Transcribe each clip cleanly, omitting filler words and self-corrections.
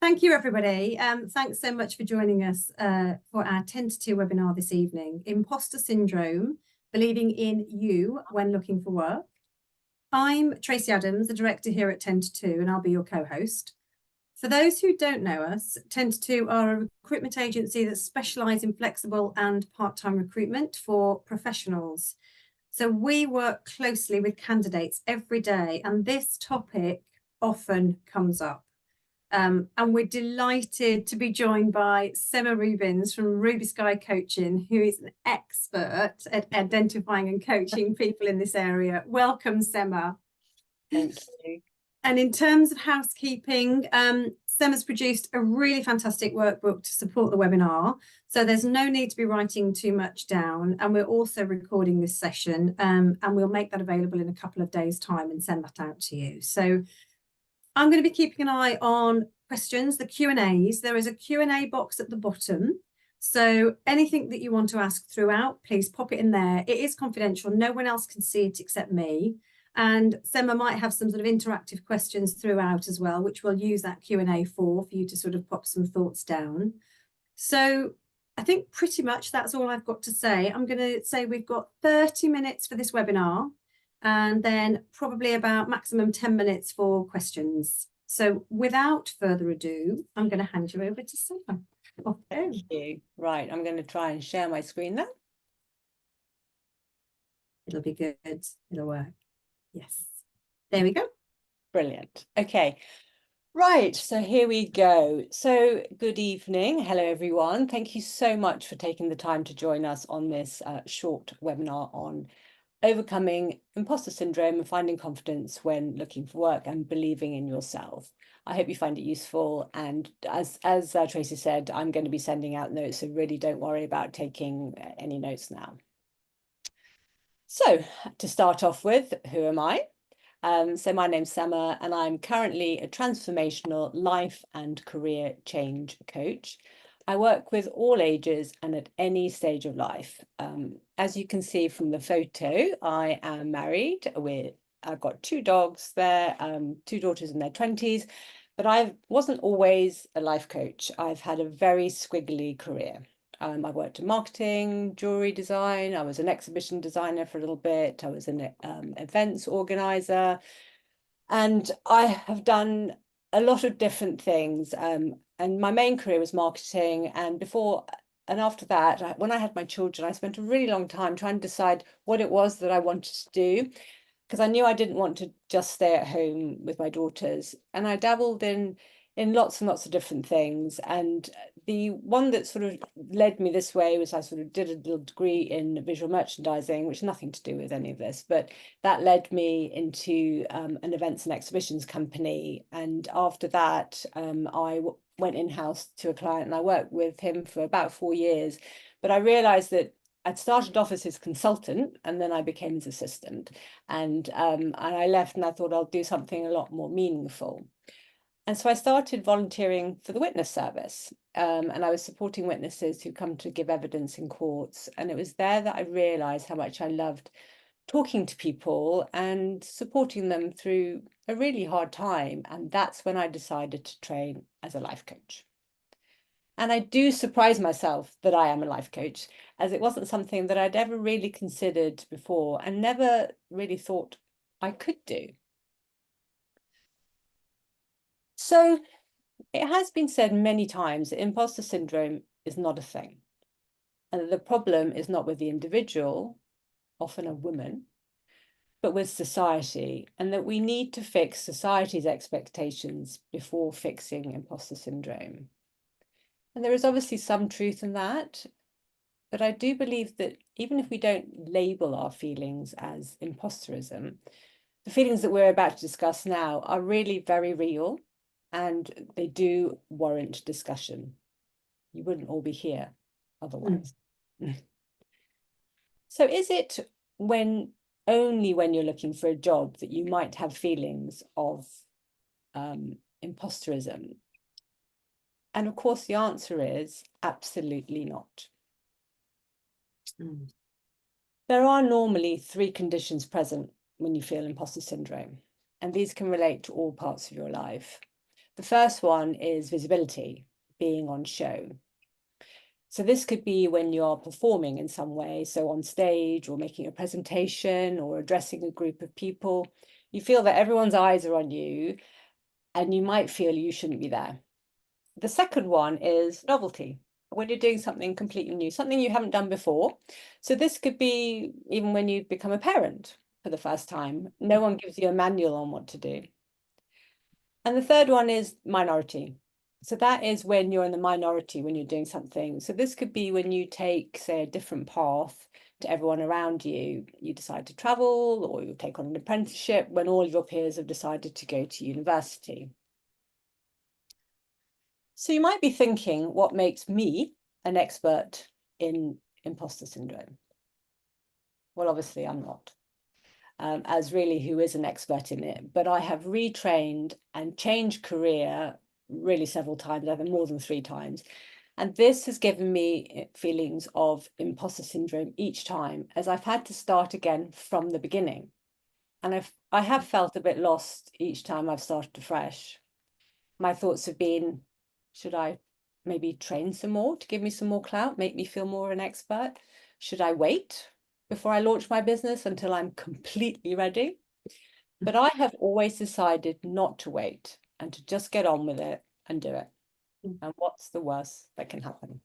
thank you, everybody. Thanks so much for joining us for our 10-2 webinar this evening, Imposter Syndrome, Believing in You When Looking for Work. I'm Tracy Adams, the director here at 10-2, and I'll be your co-host. For those who don't know us, 10-2 are a recruitment agency that specialise in flexible and part-time recruitment for professionals. So we work closely with candidates every day, and this topic often comes up. And we're delighted to be joined by Sema Rubins from Ruby Sky Coaching, who is an expert at identifying and coaching people in this area. Welcome, Sema. Thank you. And in terms of housekeeping, Sema's produced a really fantastic workbook to support the webinar. So there's no need to be writing too much down. And we're also recording this session, and we'll make that available in a couple of days' time and send that out to you. So I'm going to be keeping an eye on questions, the Q&As. There is a Q&A box at the bottom. So anything that you want to ask throughout, please pop it in there. It is confidential. No one else can see it except me. And Sema might have some sort of interactive questions throughout as well, which we'll use that Q&A for you to sort of pop some thoughts down. So I think pretty much that's all I've got to say. I'm going to say we've got 30 minutes for this webinar, and then probably about maximum 10 minutes for questions. So without further ado, I'm going to hand you over to Sema. Thank you. Right, I'm going to try and share my screen now. It'll be good. It'll work. Yes. There we go. Brilliant. Okay. Right, so here we go. So good evening. Hello, everyone. Thank you so much for taking the time to join us on this short webinar on overcoming imposter syndrome and finding confidence when looking for work and believing in yourself. I hope you find it useful. And as Tracy said, I'm going to be sending out notes, so really don't worry about taking any notes now. So to start off with, who am I? So my name's Sema, and I'm currently a transformational life and career change coach. I work with all ages and at any stage of life. As you can see from the photo, I am married. I've got 2 dogs there, 2 daughters in their 20s, but I wasn't always a life coach. I've had a very squiggly career. I worked in marketing, jewelry design. I was an exhibition designer for a little bit. I was an events organizer, and I have done a lot of different things. And my main career was marketing. And before and after that, when I had my children, I spent a really long time trying to decide what it was that I wanted to do, because I knew I didn't want to just stay at home with my daughters. And I dabbled in lots and lots of different things. And the one that sort of led me this way was I sort of did a little degree in visual merchandising, which has nothing to do with any of this, but that led me into an events and exhibitions company. And after that, I went in-house to a client, and I worked with him for about 4 years. But I realized that I'd started off as his consultant, and then I became his assistant. And I left, and I thought I'll do something a lot more meaningful. And so I started volunteering for the witness service, and I was supporting witnesses who come to give evidence in courts. And it was there that I realized how much I loved talking to people and supporting them through a really hard time. And that's when I decided to train as a life coach. And I do surprise myself that I am a life coach, as it wasn't something that I'd ever really considered before and never really thought I could do. So it has been said many times that imposter syndrome is not a thing, and that the problem is not with the individual, often a woman, but with society, and that we need to fix society's expectations before fixing imposter syndrome. And there is obviously some truth in that, but I do believe that even if we don't label our feelings as imposterism, the feelings that we're about to discuss now are really very real, and they do warrant discussion. You wouldn't all be here otherwise. So is it only when you're looking for a job that you might have feelings of imposterism? And of course, the answer is absolutely not. There are normally 3 conditions present when you feel imposter syndrome, and these can relate to all parts of your life. The first one is visibility, being on show. So this could be when you're performing in some way, so on stage or making a presentation or addressing a group of people. You feel that everyone's eyes are on you and you might feel you shouldn't be there. The second one is novelty, when you're doing something completely new, something you haven't done before. So this could be even when you become a parent for the first time. No one gives you a manual on what to do. And the third one is minority. So that is when you're in the minority when you're doing something. So this could be when you take, say, a different path to everyone around you. You decide to travel or you take on an apprenticeship when all of your peers have decided to go to university. So you might be thinking, what makes me an expert in imposter syndrome? Well, obviously I'm not, as really who is an expert in it, but I have retrained and changed career really several times, I think more than 3 times. And this has given me feelings of imposter syndrome each time, as I've had to start again from the beginning. And I have felt a bit lost each time I've started afresh. My thoughts have been, should I maybe train some more to give me some more clout, make me feel more an expert? Should I wait before I launch my business until I'm completely ready? But I have always decided not to wait and to just get on with it and do it. And what's the worst that can happen?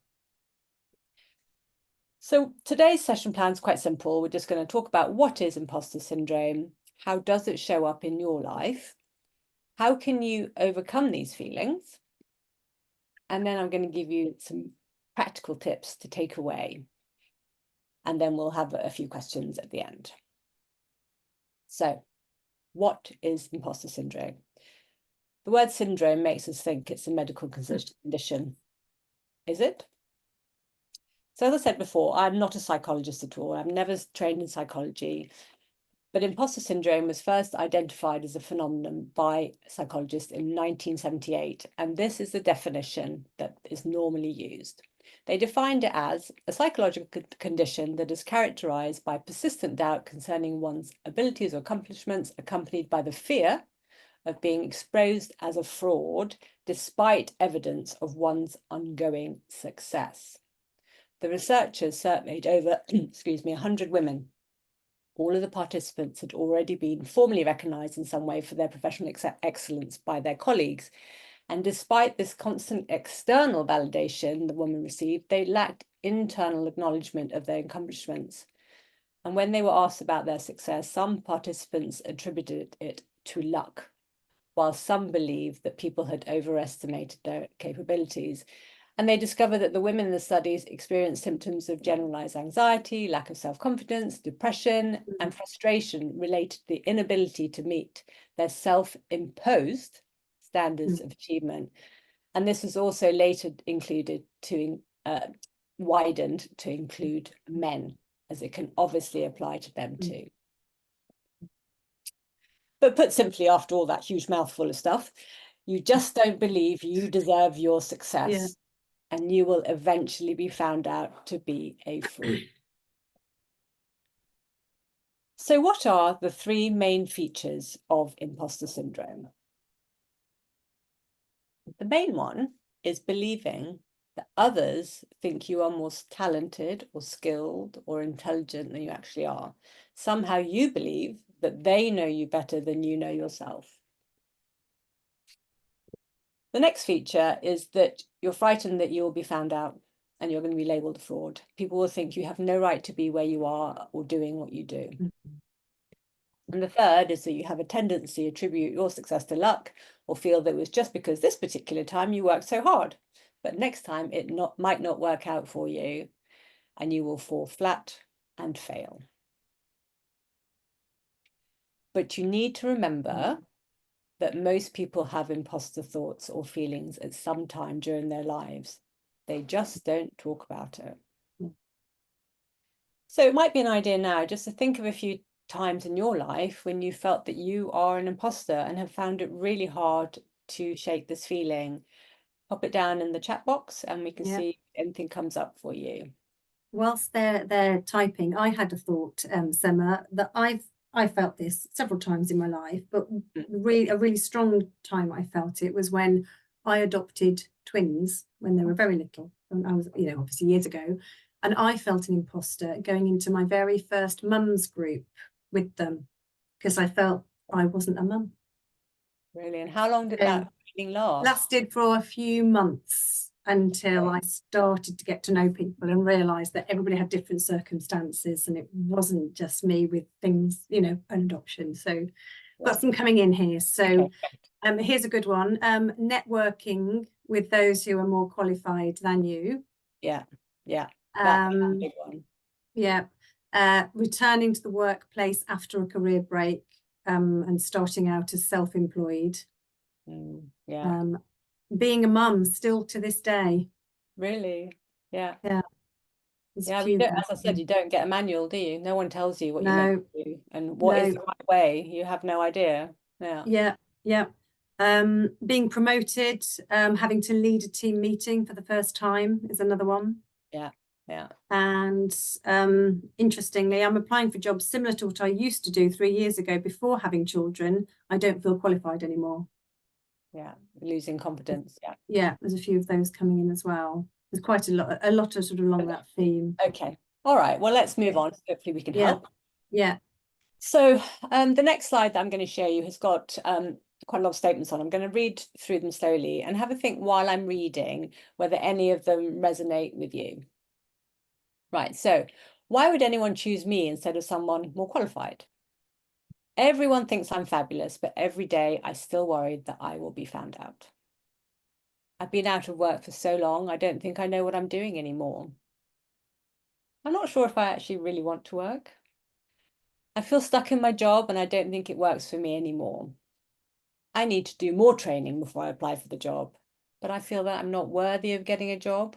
So today's session plan is quite simple. We're just going to talk about what is imposter syndrome, how does it show up in your life, how can you overcome these feelings, and then I'm going to give you some practical tips to take away. And then we'll have a few questions at the end. So, what is imposter syndrome? The word syndrome makes us think it's a medical condition. Is it? So as I said before, I'm not a psychologist at all. I've never trained in psychology. But imposter syndrome was first identified as a phenomenon by psychologists in 1978. And this is the definition that is normally used. They defined it as a psychological condition that is characterized by persistent doubt concerning one's abilities or accomplishments, accompanied by the fear of being exposed as a fraud, despite evidence of one's ongoing success. The researchers surveyed over, 100 women. All of the participants had already been formally recognised in some way for their professional excellence by their colleagues. And despite this constant external validation the women received, they lacked internal acknowledgement of their accomplishments. And when they were asked about their success, some participants attributed it to luck, while some believed that people had overestimated their capabilities. And they discovered that the women in the studies experienced symptoms of generalized anxiety, lack of self-confidence, depression, and frustration related to the inability to meet their self-imposed standards of achievement. And this was also later included to widened to include men, as it can obviously apply to them too. But put simply, after all that huge mouthful of stuff, you just don't believe you deserve your success. Yeah. And you will eventually be found out to be a fraud. So what are the 3 main features of imposter syndrome? The main one is believing that others think you are more talented or skilled or intelligent than you actually are. Somehow you believe that they know you better than you know yourself. The next feature is that you're frightened that you'll be found out and you're going to be labelled a fraud. People will think you have no right to be where you are or doing what you do. And the third is that you have a tendency to attribute your success to luck or feel that it was just because this particular time you worked so hard. But next time it might not work out for you and you will fall flat and fail. But you need to remember that most people have imposter thoughts or feelings at some time during their lives. They just don't talk about it. So it might be an idea now just to think of a few times in your life when you felt that you are an imposter and have found it really hard to shake this feeling. Pop it down in the chat box and we can see if anything comes up for you. Whilst they're typing, I had a thought, Sema, that I've I felt this several times in my life, but really a really strong time I felt it was when I adopted twins when they were very little. And I was, obviously years ago, and I felt an imposter going into my very first mums group with them because I felt I wasn't a mum. Really? And how long did that feeling last? Lasted for a few months until I started to get to know people and realised that everybody had different circumstances and it wasn't just me with things, an adoption. So got some coming in here. So here's a good one. Networking with those who are more qualified than you. Yeah. That's a big one. Yeah. Returning to the workplace after a career break and starting out as self-employed. Being a mum still to this day. Really? Yeah. Yeah. As I said, you don't get a manual, do you? No one tells you what you're meant to do and what is the right way. You have no idea. Yeah. Being promoted, having to lead a team meeting for the first time is another one. Yeah. And interestingly, I'm applying for jobs similar to what I used to do 3 years ago before having children. I don't feel qualified anymore. Yeah, losing confidence. Yeah, there's a few of those coming in as well. There's quite a lot of sort of along that theme. Okay. All right. Well, let's move on. Hopefully we can help. Yeah. So the next slide that I'm going to show you has got quite a lot of statements on. I'm going to read through them slowly and have a think while I'm reading whether any of them resonate with you. Right. So why would anyone choose me instead of someone more qualified? Everyone thinks I'm fabulous, but every day I still worried that I will be found out. I've been out of work for so long, I don't think I know what I'm doing anymore. I'm not sure if I actually really want to work. I feel stuck in my job and I don't think it works for me anymore. I need to do more training before I apply for the job, but I feel that I'm not worthy of getting a job.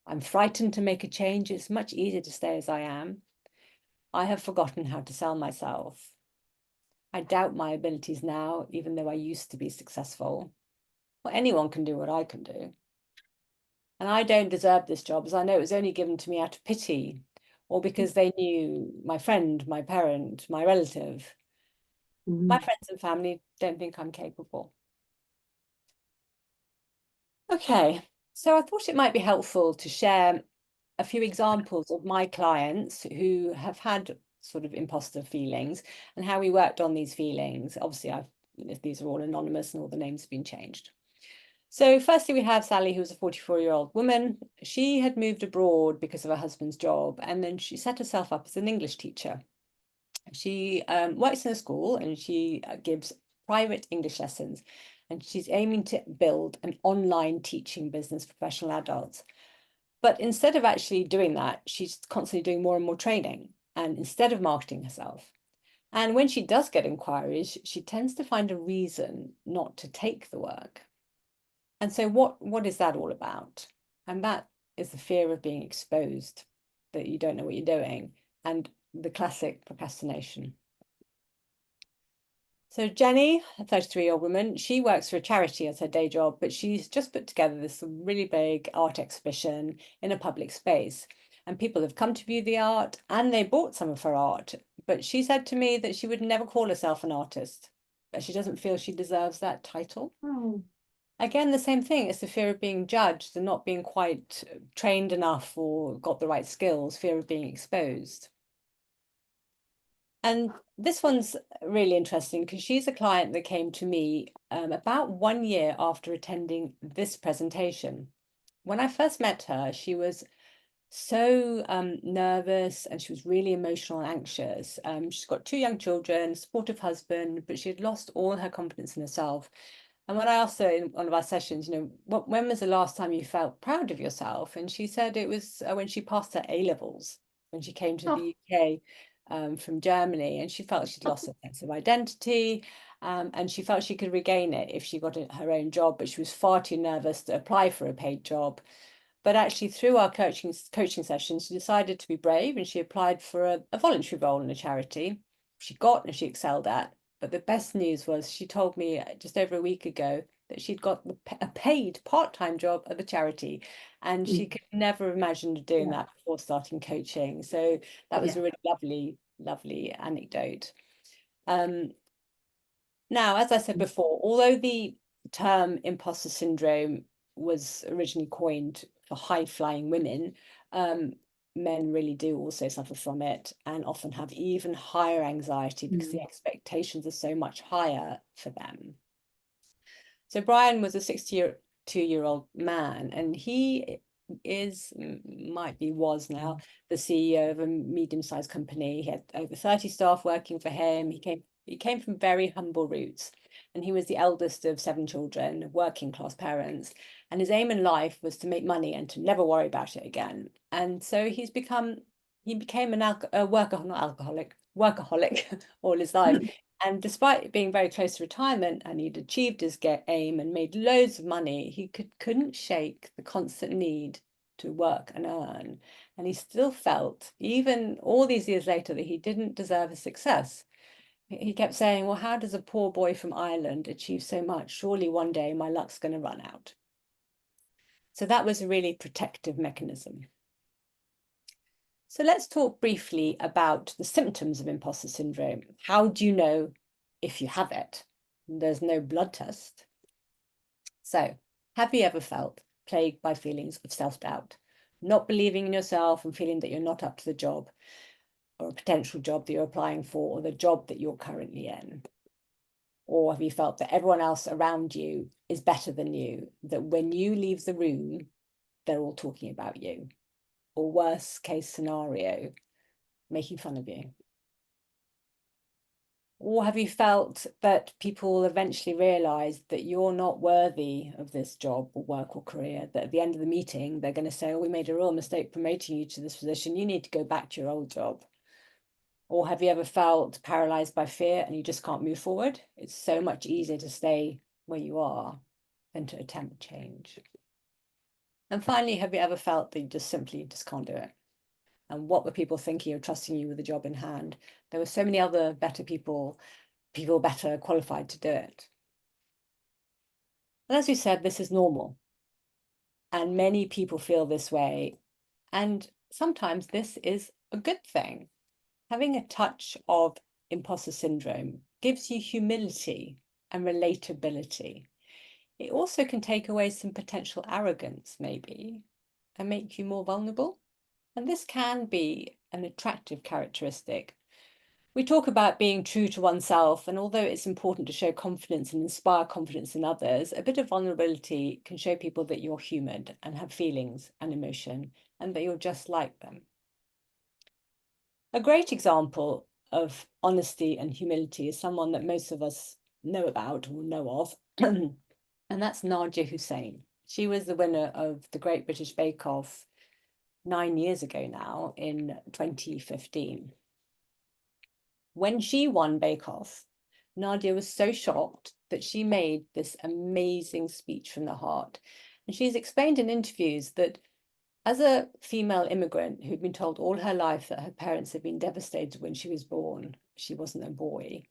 I'm frightened to make a change. It's much easier to stay as I am. I have forgotten how to sell myself. I doubt my abilities now, even though I used to be successful. Well, anyone can do what I can do. And I don't deserve this job, as I know it was only given to me out of pity, or because they knew my friend, my parent, my relative. My friends and family don't think I'm capable. Okay, so I thought it might be helpful to share a few examples of my clients who have had sort of imposter feelings and how we worked on these feelings. Obviously, these are all anonymous and all the names have been changed. So firstly, we have Sally, who was a 44-year-old woman. She had moved abroad because of her husband's job, and then she set herself up as an English teacher. She works in a school and she gives private English lessons, and she's aiming to build an online teaching business for professional adults. But instead of actually doing that, she's constantly doing more and more training, and instead of marketing herself. And when she does get inquiries, she tends to find a reason not to take the work. And so what is that all about? And that is the fear of being exposed, that you don't know what you're doing, and the classic procrastination. So Jenny, a 33-year-old woman, she works for a charity as her day job, but she's just put together this really big art exhibition in a public space. And people have come to view the art and they bought some of her art. But she said to me that she would never call herself an artist, that she doesn't feel she deserves that title. Again, the same thing. It's the fear of being judged and not being quite trained enough or got the right skills, fear of being exposed. And this one's really interesting because she's a client that came to me about 1 year after attending this presentation. When I first met her, she was so nervous and she was really emotional and anxious. She's got 2 young children, supportive husband, but she had lost all her confidence in herself. And when I asked her in one of our sessions, when was the last time you felt proud of yourself? And she said it was when she passed her A-levels, when she came to the UK from Germany, and she felt she'd lost her sense of identity, and she felt she could regain it if she got her own job, but she was far too nervous to apply for a paid job. But actually, through our coaching sessions, she decided to be brave and she applied for a voluntary role in a charity. She got and she excelled at. But the best news was she told me just over a week ago that she'd got a paid part-time job at the charity, and she could never have imagined doing that before starting coaching. So that was a really lovely lovely anecdote. Now, as I said before, although the term imposter syndrome was originally coined for high-flying women, men really do also suffer from it and often have even higher anxiety because the expectations are so much higher for them. So Brian was a 62-year-old man, and he was now the CEO of a medium-sized company. He had over 30 staff working for him. He came from very humble roots, and he was the eldest of 7 children, working class parents. And his aim in life was to make money and to never worry about it again. And so he became a workaholic all his life. And despite being very close to retirement and he'd achieved his aim and made loads of money, he couldn't shake the constant need to work and earn. And he still felt, even all these years later, that he didn't deserve his success. He kept saying, well, how does a poor boy from Ireland achieve so much? Surely one day my luck's going to run out. So that was a really protective mechanism. So let's talk briefly about the symptoms of imposter syndrome. How do you know if you have it? There's no blood test. So, have you ever felt plagued by feelings of self-doubt, not believing in yourself and feeling that you're not up to the job or a potential job that you're applying for or the job that you're currently in? Or have you felt that everyone else around you is better than you, that when you leave the room, they're all talking about you? Or worst case scenario, making fun of you? Or have you felt that people will eventually realize that you're not worthy of this job or work or career, that at the end of the meeting, they're going to say, oh, we made a real mistake promoting you to this position. You need to go back to your old job. Or have you ever felt paralyzed by fear and you just can't move forward? It's so much easier to stay where you are than to attempt change. And finally, have you ever felt that you just simply can't do it? And what were people thinking of trusting you with a job in hand? There were so many other better people better qualified to do it. And as we said, this is normal. And many people feel this way. And sometimes this is a good thing. Having a touch of imposter syndrome gives you humility and relatability. It also can take away some potential arrogance, maybe, and make you more vulnerable. And this can be an attractive characteristic. We talk about being true to oneself, and although it's important to show confidence and inspire confidence in others, a bit of vulnerability can show people that you're human and have feelings and emotion, and that you're just like them. A great example of honesty and humility is someone that most of us know about or know of, and that's Nadia Hussain. She was the winner of the Great British Bake Off 9 years ago now, in 2015. When she won Bake Off, Nadia was so shocked that she made this amazing speech from the heart. And she's explained in interviews that as a female immigrant who'd been told all her life that her parents had been devastated when she was born, she wasn't a boy,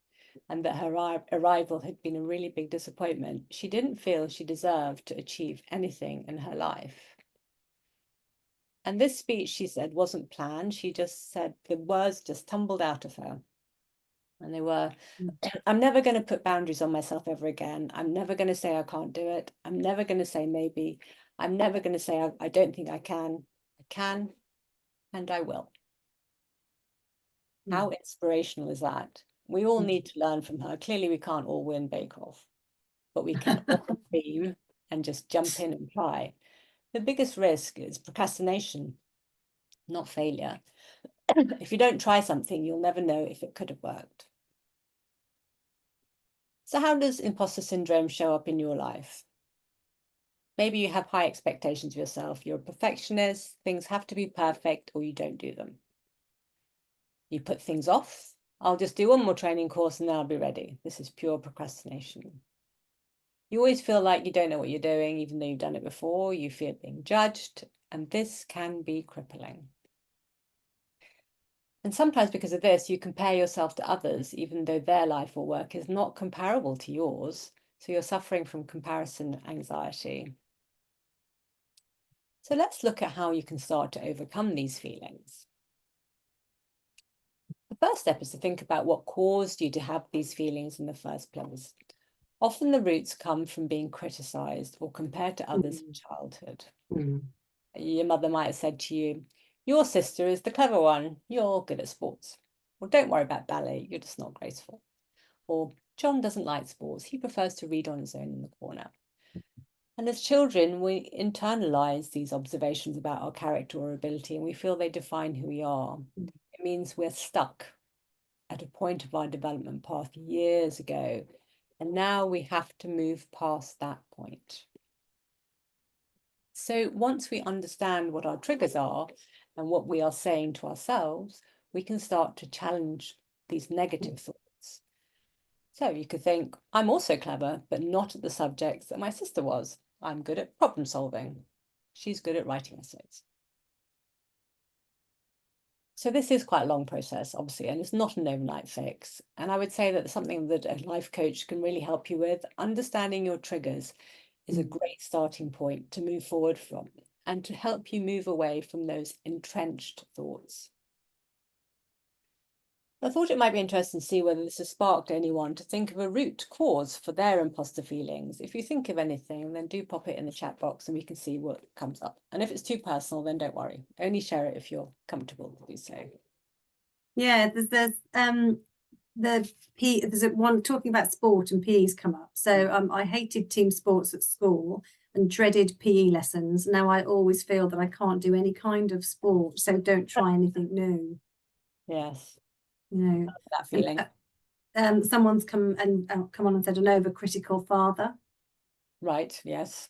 and that her arrival had been a really big disappointment, she didn't feel she deserved to achieve anything in her life. And this speech, she said, wasn't planned. She just said the words just tumbled out of her. And they were, I'm never going to put boundaries on myself ever again. I'm never going to say I can't do it. I'm never going to say maybe. I'm never going to say I don't think I can. I can, and I will. How inspirational is that? We all need to learn from her. Clearly, we can't all win Bake Off, but we can all dream and just jump in and try. The biggest risk is procrastination, not failure. If you don't try something, you'll never know if it could have worked. So how does imposter syndrome show up in your life? Maybe you have high expectations of yourself. You're a perfectionist. Things have to be perfect or you don't do them. You put things off. I'll just do one more training course and then I'll be ready. This is pure procrastination. You always feel like you don't know what you're doing, even though you've done it before. You fear being judged, and this can be crippling. And sometimes because of this, you compare yourself to others, even though their life or work is not comparable to yours. So you're suffering from comparison anxiety. So let's look at how you can start to overcome these feelings. The The first step is to think about what caused you to have these feelings in the first place. Often the roots come from being criticised or compared to others in childhood. Your mother might have said to you, your sister is the clever one, you're good at sports. Or don't worry about ballet, you're just not graceful. Or John doesn't like sports, he prefers to read on his own in the corner. And as children, we internalize these observations about our character or ability, and we feel they define who we are. It means we're stuck at a point of our development path years ago, and now we have to move past that point. So once we understand what our triggers are and what we are saying to ourselves, we can start to challenge these negative thoughts. So you could think, I'm also clever, but not at the subjects that my sister was. I'm good at problem solving. She's good at writing essays. So this is quite a long process, obviously, and it's not an overnight fix. And I would say that something that a life coach can really help you with, understanding your triggers, is a great starting point to move forward from and to help you move away from those entrenched thoughts. I thought it might be interesting to see whether this has sparked anyone to think of a root cause for their imposter feelings. If you think of anything, then do pop it in the chat box and we can see what comes up. And if it's too personal, then don't worry. Only share it if you're comfortable to do so. Yeah, there's one talking about sport and PE's come up. So I hated team sports at school and dreaded PE lessons. Now I always feel that I can't do any kind of sport, so don't try anything new. Yes. You know, that feeling. Someone's come on and said an overcritical father. Right. Yes.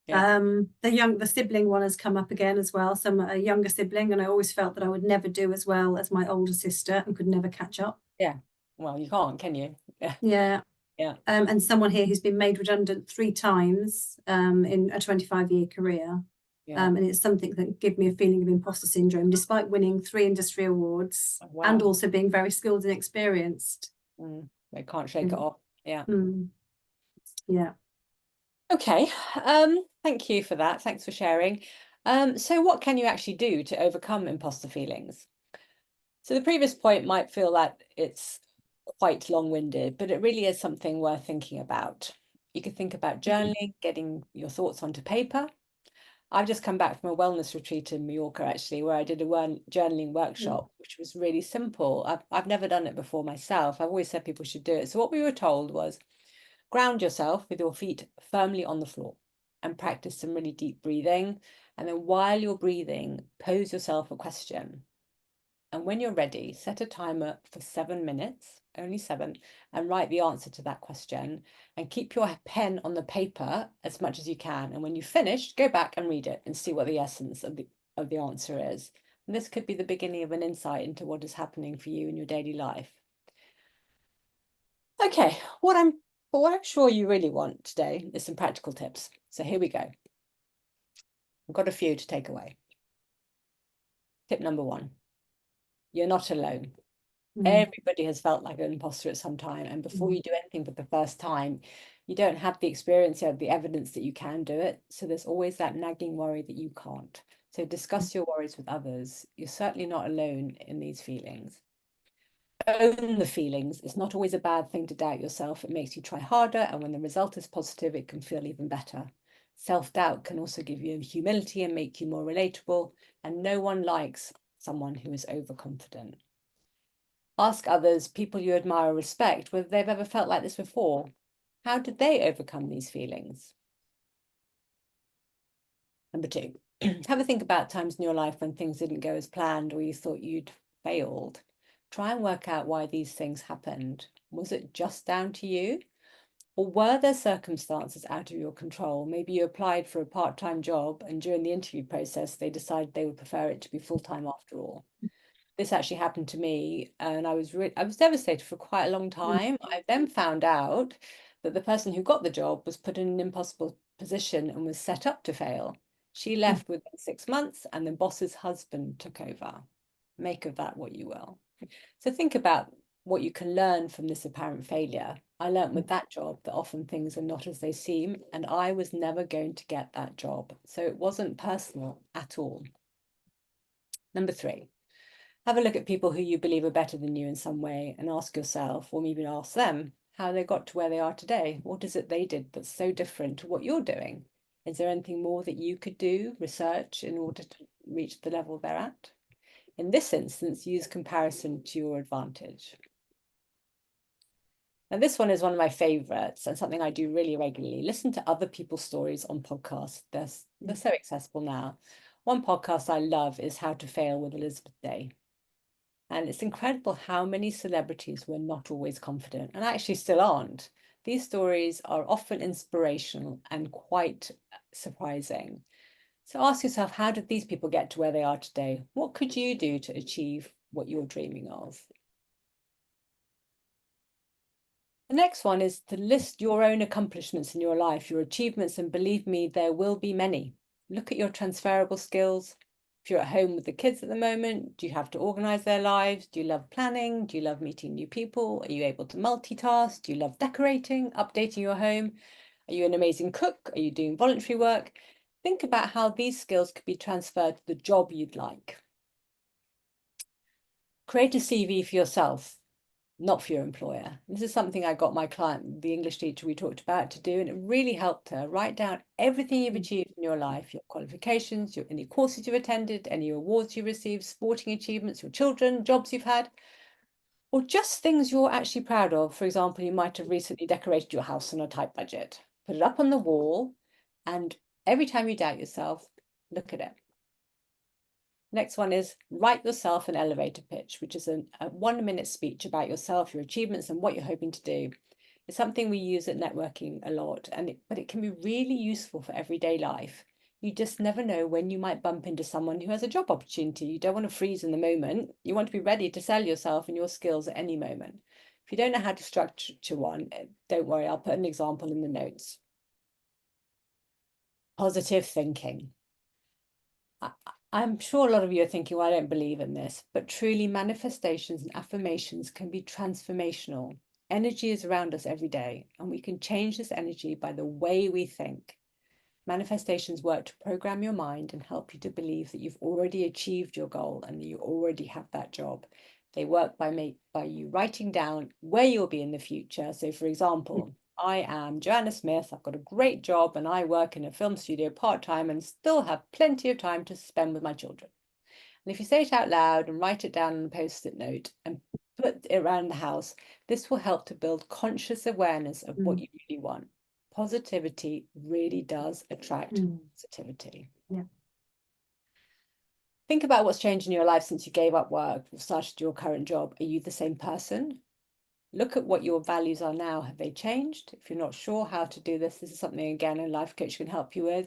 Yeah. The sibling one has come up again as well. So I'm a younger sibling, and I always felt that I would never do as well as my older sister and could never catch up. Yeah. Well, you can't, can you? Yeah. Yeah. Yeah. And someone here who's been made redundant 3 times in a 25-year career. Yeah. And it's something that gave me a feeling of imposter syndrome, despite winning 3 industry awards. Wow. And also being very skilled and experienced. They can't shake it off. Yeah. Yeah. Okay. Thank you for that. Thanks for sharing. So what can you actually do to overcome imposter feelings? So the previous point might feel that it's quite long-winded, but it really is something worth thinking about. You could think about journaling, getting your thoughts onto paper. I've just come back from a wellness retreat in Mallorca, actually, where I did a journaling workshop, which was really simple. I've never done it before myself. I've always said people should do it. So what we were told was, ground yourself with your feet firmly on the floor and practice some really deep breathing. And then while you're breathing, pose yourself a question. And when you're ready, set a timer for 7 minutes, only 7, and write the answer to that question. And keep your pen on the paper as much as you can. And when you've finished, go back and read it and see what the essence of the answer is. And this could be the beginning of an insight into what is happening for you in your daily life. Okay, what I'm sure you really want today is some practical tips. So here we go. I've got a few to take away. Tip number 1, you're not alone. Everybody has felt like an imposter at some time. And before you do anything for the first time, you don't have the experience or the evidence that you can do it. So there's always that nagging worry that you can't. So discuss your worries with others. You're certainly not alone in these feelings. Own the feelings. It's not always a bad thing to doubt yourself. It makes you try harder, and when the result is positive, it can feel even better. Self-doubt can also give you humility and make you more relatable, and no one likes someone who is overconfident. Ask others, people you admire or respect, whether they've ever felt like this before. How did they overcome these feelings? Number 2, have a think about times in your life when things didn't go as planned or you thought you'd failed. Try and work out why these things happened. Was it just down to you? Or were there circumstances out of your control? Maybe you applied for a part-time job and during the interview process, they decided they would prefer it to be full-time after all. This actually happened to me and I was devastated for quite a long time. I then found out that the person who got the job was put in an impossible position and was set up to fail. She left within 6 months and the boss's husband took over. Make of that what you will. So think about what you can learn from this apparent failure. I learned with that job that often things are not as they seem, and I was never going to get that job. So it wasn't personal at all. Number 3, Have a look at people who you believe are better than you in some way and ask yourself, or maybe ask them, how they got to where they are today. What is it they did that's so different to what you're doing? Is there anything more that you could do, research, in order to reach the level they're at? In this instance, use comparison to your advantage. And this one is one of my favorites and something I do really regularly. Listen to other people's stories on podcasts. They're so accessible now. One podcast I love is How to Fail with Elizabeth Day. And it's incredible how many celebrities were not always confident and actually still aren't. These stories are often inspirational and quite surprising. So ask yourself, how did these people get to where they are today? What could you do to achieve what you're dreaming of? The next one is to list your own accomplishments in your life, your achievements, and believe me, there will be many. Look at your transferable skills. If you're at home with the kids at the moment, do you have to organize their lives? Do you love planning? Do you love meeting new people? Are you able to multitask? Do you love decorating, updating your home? Are you an amazing cook? Are you doing voluntary work? Think about how these skills could be transferred to the job you'd like. Create a CV for yourself, not for your employer. This is something I got my client, the English teacher we talked about, to do, and it really helped her. Write down everything you've achieved in your life, your qualifications, any courses you've attended, any awards you received, sporting achievements, your children, jobs you've had, or just things you're actually proud of. For example, you might have recently decorated your house on a tight budget. Put it up on the wall, and every time you doubt yourself, look at it. Next one is write yourself an elevator pitch, which is a 1-minute speech about yourself, your achievements, and what you're hoping to do. It's something we use at networking a lot, but it can be really useful for everyday life. You just never know when you might bump into someone who has a job opportunity. You don't want to freeze in the moment. You want to be ready to sell yourself and your skills at any moment. If you don't know how to structure one, don't worry, I'll put an example in the notes. Positive thinking. I'm sure a lot of you are thinking, well, I don't believe in this, but truly manifestations and affirmations can be transformational. Energy is around us every day, and we can change this energy by the way we think. Manifestations work to program your mind and help you to believe that you've already achieved your goal and that you already have that job. They work by you writing down where you'll be in the future. So, for example, I am Joanna Smith, I've got a great job and I work in a film studio part-time and still have plenty of time to spend with my children. And if you say it out loud and write it down on a post-it note and put it around the house, this will help to build conscious awareness of what you really want. Positivity really does attract positivity. Yeah. Think about what's changed in your life since you gave up work or started your current job. Are you the same person? Look at what your values are now. Have they changed? If you're not sure how to do this, this is something, again, a life coach can help you with.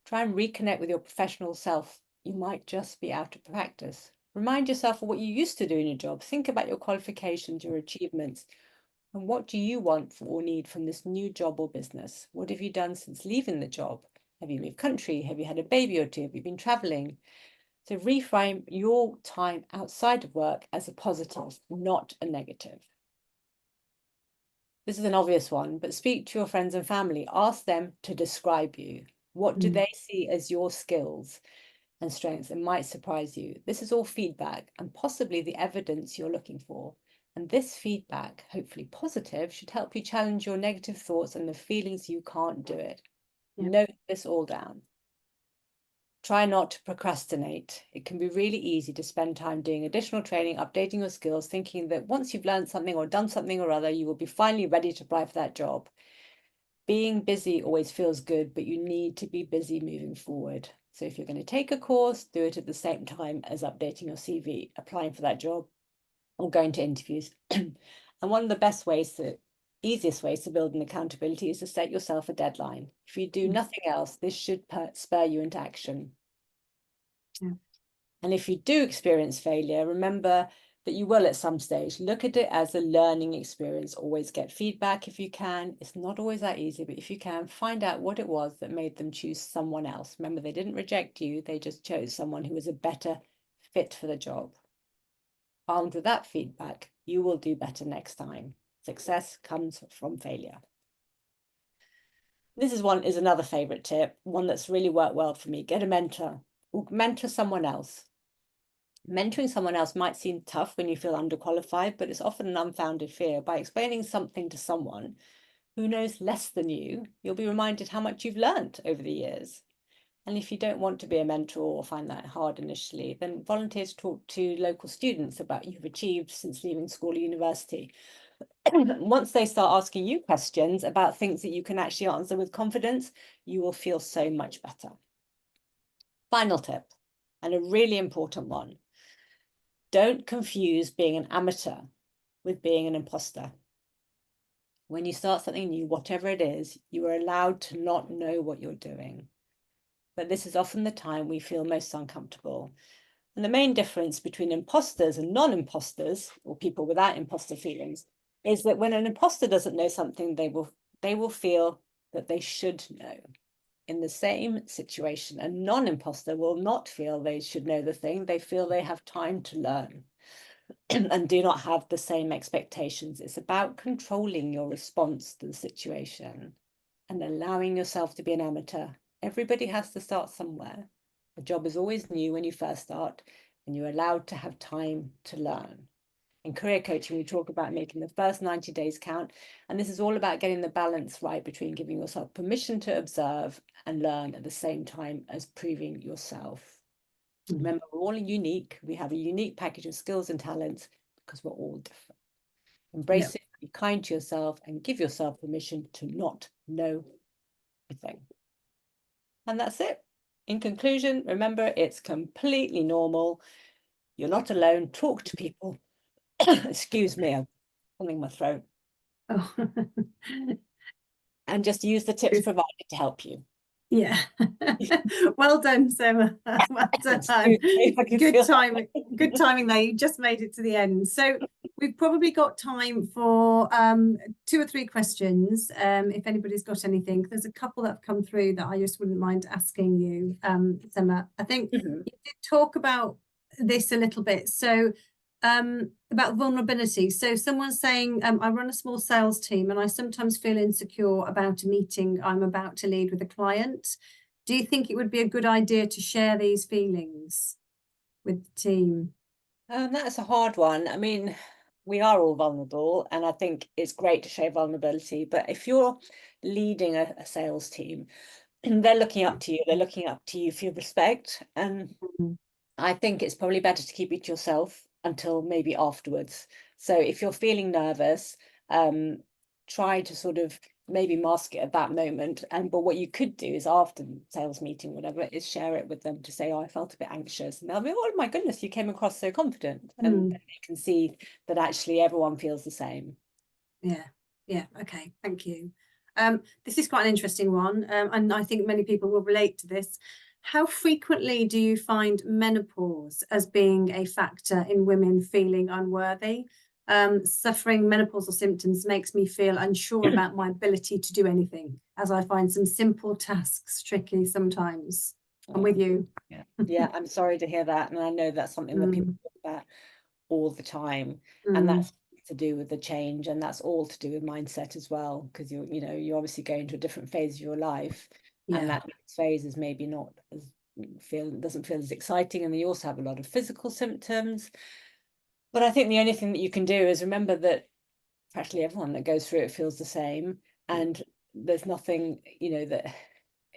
Try and reconnect with your professional self. You might just be out of practice. Remind yourself of what you used to do in your job. Think about your qualifications, your achievements, and what do you want or need from this new job or business? What have you done since leaving the job? Have you moved country? Have you had a baby or two? Have you been traveling? So reframe your time outside of work as a positive, not a negative. This is an obvious one, but speak to your friends and family. Ask them to describe you. What do they see as your skills and strengths? It might surprise you. This is all feedback and possibly the evidence you're looking for. And this feedback, hopefully positive, should help you challenge your negative thoughts and the feelings you can't do it. Yeah. Note this all down. Try not to procrastinate. It can be really easy to spend time doing additional training, updating your skills, thinking that once you've learned something or done something or other, you will be finally ready to apply for that job. Being busy always feels good, but you need to be busy moving forward. So if you're going to take a course, do it at the same time as updating your CV, applying for that job, or going to interviews. And one of the best ways easiest ways to build an accountability is to set yourself a deadline. If you do nothing else, this should spur you into action. Yeah. And if you do experience failure, remember that you will at some stage. Look at it as a learning experience. Always get feedback if you can. It's not always that easy, but if you can, find out what it was that made them choose someone else. Remember, they didn't reject you. They just chose someone who was a better fit for the job. Armed with that feedback, you will do better next time. Success comes from failure. This is another favorite tip, one that's really worked well for me. Get a mentor or mentor someone else. Mentoring someone else might seem tough when you feel underqualified, but it's often an unfounded fear. By explaining something to someone who knows less than you, you'll be reminded how much you've learned over the years. And if you don't want to be a mentor or find that hard initially, then volunteer to talk to local students about what you've achieved since leaving school or university. Once they start asking you questions about things that you can actually answer with confidence, you will feel so much better. Final tip, and a really important one. Don't confuse being an amateur with being an imposter. When you start something new, whatever it is, you are allowed to not know what you're doing. But this is often the time we feel most uncomfortable. And the main difference between imposters and non-imposters, or people without imposter feelings, is that when an imposter doesn't know something, they will feel that they should know. In the same situation, a non-imposter will not feel they should know the thing. They feel they have time to learn and do not have the same expectations. It's about controlling your response to the situation and allowing yourself to be an amateur. Everybody has to start somewhere. A job is always new when you first start, and you're allowed to have time to learn. In career coaching, we talk about making the first 90 days count. And this is all about getting the balance right between giving yourself permission to observe and learn at the same time as proving yourself. Remember, we're all unique. We have a unique package of skills and talents because we're all different. Embrace it, be kind to yourself, and give yourself permission to not know everything. And that's it. In conclusion, remember, it's completely normal. You're not alone. Talk to people. Excuse me, I'm pulling my throat. Oh. And just use the tips provided to help you. Yeah. Well done, Sema. Well done. Good timing. Good timing there. You just made it to the end. So we've probably got time for 2 or 3 questions. If anybody's got anything, there's a couple that have come through that I just wouldn't mind asking you, Sema. I think you did talk about this a little bit. So about vulnerability. So someone's saying, I run a small sales team and I sometimes feel insecure about a meeting I'm about to lead with a client. Do you think it would be a good idea to share these feelings with the team? That's a hard one. I mean, we are all vulnerable, and I think it's great to show vulnerability. But if you're leading a sales team, they're looking up to you. They're looking up to you for your respect. And I think it's probably better to keep it to yourself until maybe afterwards. So if you're feeling nervous, try to sort of maybe mask it at that moment. But what you could do is after the sales meeting, whatever, is share it with them to say, oh, I felt a bit anxious. And they'll be, oh my goodness, you came across so confident. And they can see that actually everyone feels the same. Yeah. Yeah. Okay. Thank you. This is quite an interesting one. And I think many people will relate to this. How frequently do you find menopause as being a factor in women feeling unworthy? Suffering menopausal symptoms makes me feel unsure about my ability to do anything, as I find some simple tasks tricky sometimes. I'm with you. Yeah, I'm sorry to hear that. And I know that's something that people talk about all the time. And that's to do with the change, and that's all to do with mindset as well, because you're obviously going to a different phase of your life, and that next phase is maybe not as doesn't feel as exciting, and then you also have a lot of physical symptoms. But I think the only thing that you can do is remember that practically everyone that goes through it feels the same, and there's nothing, that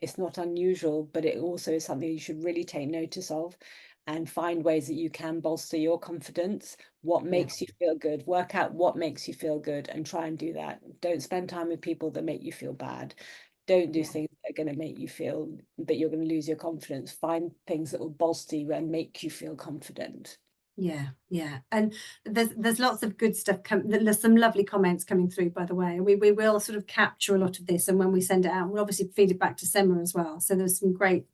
it's not unusual, but it also is something you should really take notice of and find ways that you can bolster your confidence. What makes you feel good? Work out what makes you feel good and try and do that. Don't spend time with people that make you feel bad. Don't do things that are going to make you feel that you're going to lose your confidence. Find things that will bolster you and make you feel confident. Yeah. And there's lots of good stuff. There's some lovely comments coming through, by the way. We will sort of capture a lot of this, and when we send it out, we'll obviously feed it back to Sema as well. So there's some great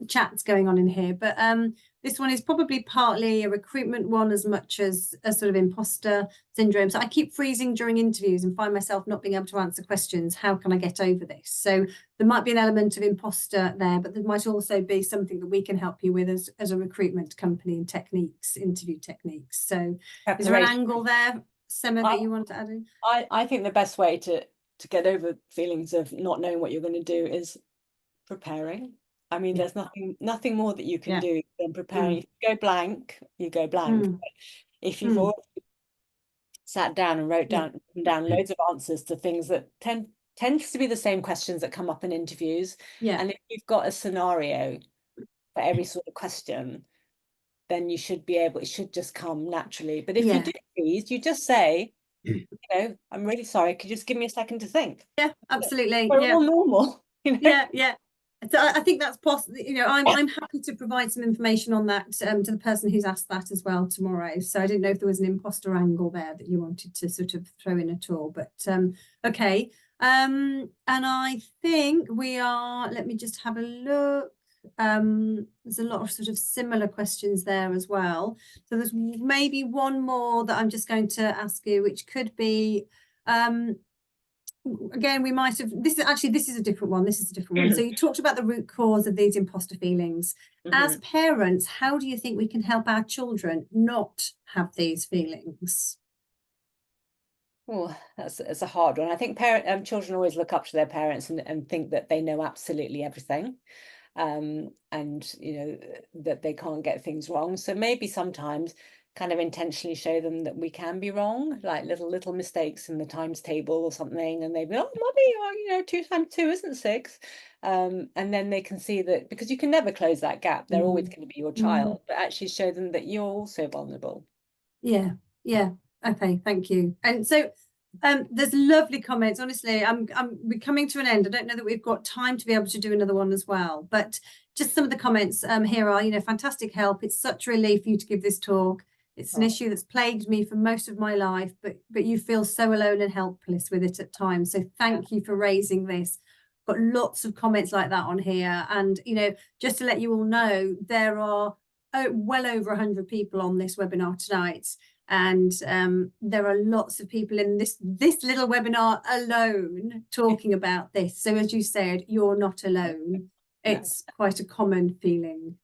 chats going on in here. But this one is probably partly a recruitment one as much as a sort of imposter syndrome. So I keep freezing during interviews and find myself not being able to answer questions. How can I get over this? So there might be an element of imposter there, but there might also be something that we can help you with as a recruitment company and techniques, interview techniques. So is there an angle there, Sema, that you want to add in? I think the best way to get over feelings of not knowing what you're going to do is preparing. I mean, Yeah. there's nothing more that you can Yeah. do than preparing. If you go blank, you go blank. Mm. If you've Mm. already sat down and written down loads of answers to things that tends to be the same questions that come up in interviews. Yeah. And if you've got a scenario for every sort of question, then you should be able, it should just come naturally. But if you do these, you just say, you know, I'm really sorry, could you just give me a second to think? Yeah, absolutely. We're Yeah. all normal, you know? Yeah, yeah. So I think that's possible. You know, I'm happy to provide some information on that to the person who's asked that as well tomorrow. So I didn't know if there was an imposter angle there that you wanted to sort of throw in at all. But okay. And I think we are. Let me just have a look. There's a lot of sort of similar questions there as well. So there's maybe one more that I'm just going to ask you, which could be. Again, we might have, this is a different one. This is a different one. So you talked about the root cause of these imposter feelings. As parents, how do you think we can help our children not have these feelings? Oh, it's a hard one. I think children always look up to their parents and think that they know absolutely everything. And you know that they can't get things wrong. So maybe sometimes kind of intentionally show them that we can be wrong, like little mistakes in the times table or something, and they be, oh, mummy, you know, 2 times 2 isn't 6. And then they can see that, because you can never close that gap, they're always going to be your child, but actually show them that you're also vulnerable. Yeah, yeah. Okay, thank you. And so there's lovely comments. Honestly, we're coming to an end. I don't know that we've got time to be able to do another one as well, but just some of the comments here are, you know, fantastic help. It's such a relief for you to give this talk. It's an issue that's plagued me for most of my life, but you feel so alone and helpless with it at times. So thank you for raising this. Got lots of comments like that on here. And, you know, just to let you all know, there are well over 100 people on this webinar tonight. And there are lots of people in this little webinar alone talking about this. So as you said, you're not alone. It's quite a common feeling.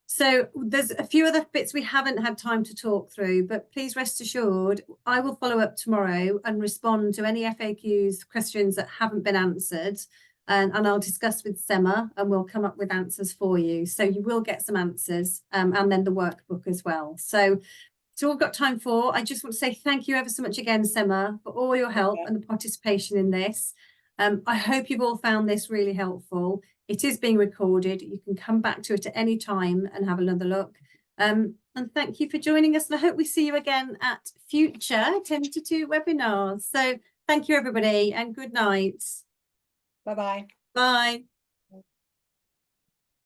So there's a few other bits we haven't had time to talk through, but please rest assured, I will follow up tomorrow and respond to any FAQs, questions that haven't been answered. And I'll discuss with Sema and we'll come up with answers for you. So you will get some answers and then the workbook as well. So that's all I've got time for. I just want to say thank you ever so much again, Sema, for all your help and the participation in this. I hope you've all found this really helpful. It is being recorded. You can come back to it at any time and have another look. And thank you for joining us. And I hope we see you again at future 10-2 webinars. So thank you, everybody, and good night. Bye-bye. Bye.